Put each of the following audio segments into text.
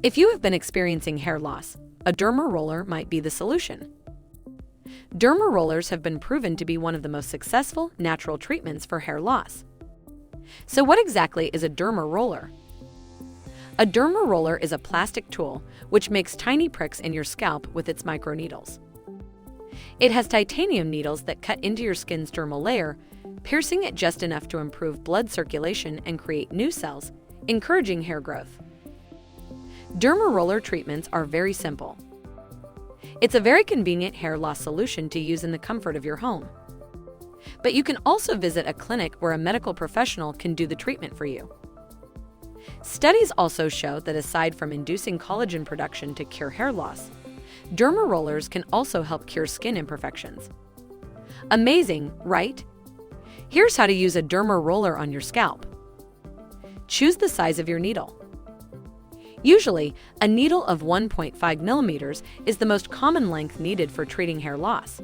If you have been experiencing hair loss, a derma roller might be the solution. Derma rollers have been proven to be one of the most successful natural treatments for hair loss. So what exactly is a derma roller? A derma roller is a plastic tool which makes tiny pricks in your scalp with its microneedles. It has titanium needles that cut into your skin's dermal layer, piercing it just enough to improve blood circulation and create new cells, encouraging hair growth. Derma roller treatments are very simple. It's a very convenient hair loss solution to use in the comfort of your home. But you can also visit a clinic where a medical professional can do the treatment for you. Studies also show that aside from inducing collagen production to cure hair loss, derma rollers can also help cure skin imperfections. Amazing, right? Here's how to use a derma roller on your scalp. Choose the size of your needle. Usually, a needle of 1.5 millimeters is the most common length needed for treating hair loss.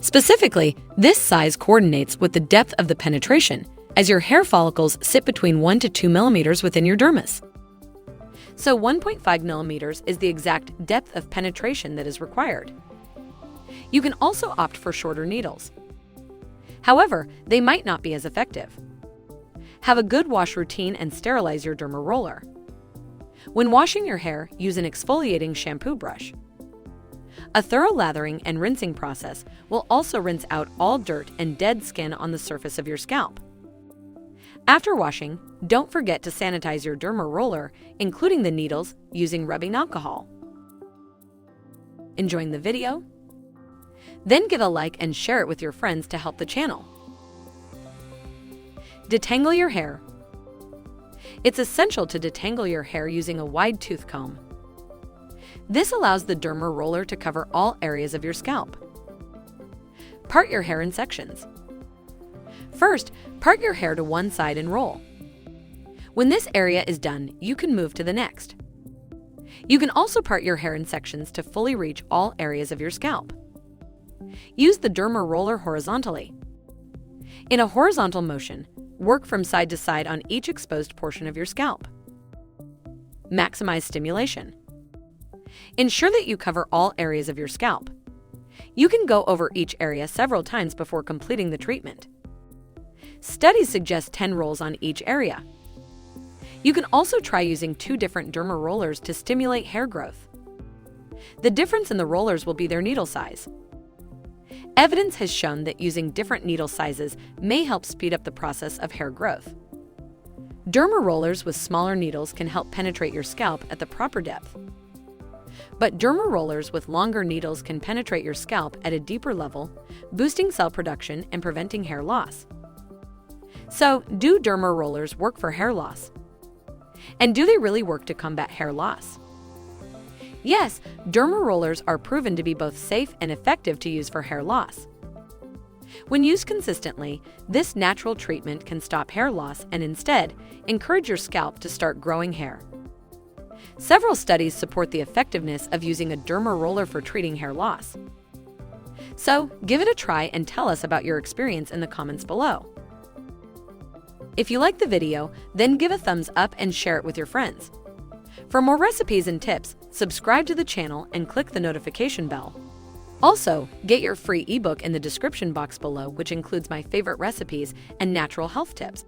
Specifically, this size coordinates with the depth of the penetration, as your hair follicles sit between 1 to 2 millimeters within your dermis. So 1.5 millimeters is the exact depth of penetration that is required. You can also opt for shorter needles. However, they might not be as effective. Have a good wash routine and sterilize your derma roller. When washing your hair, use an exfoliating shampoo brush. A thorough lathering and rinsing process will also rinse out all dirt and dead skin on the surface of your scalp. After washing, don't forget to sanitize your derma roller, including the needles, using rubbing alcohol. Enjoying the video? Then give a like and share it with your friends to help the channel. Detangle your hair. It's essential to detangle your hair using a wide tooth comb. This allows the derma roller to cover all areas of your scalp. Part your hair in sections. First, part your hair to one side and roll. When this area is done, you can move to the next. You can also part your hair in sections to fully reach all areas of your scalp. Use the derma roller horizontally. In a horizontal motion, work from side to side on each exposed portion of your scalp. Maximize stimulation. Ensure that you cover all areas of your scalp. You can go over each area several times before completing the treatment. Studies suggest 10 rolls on each area. You can also try using 2 different derma rollers to stimulate hair growth. The difference in the rollers will be their needle size. Evidence has shown that using different needle sizes may help speed up the process of hair growth. Derma rollers with smaller needles can help penetrate your scalp at the proper depth. But derma rollers with longer needles can penetrate your scalp at a deeper level, boosting cell production and preventing hair loss. So, do derma rollers work for hair loss? And do they really work to combat hair loss? Yes, derma rollers are proven to be both safe and effective to use for hair loss. When used consistently, this natural treatment can stop hair loss and instead encourage your scalp to start growing hair. Several studies support the effectiveness of using a derma roller for treating hair loss. So, give it a try and tell us about your experience in the comments below. If you liked the video, then give a thumbs up and share it with your friends. For more recipes and tips, subscribe to the channel and click the notification bell. Also, get your free ebook in the description box below, which includes my favorite recipes and natural health tips.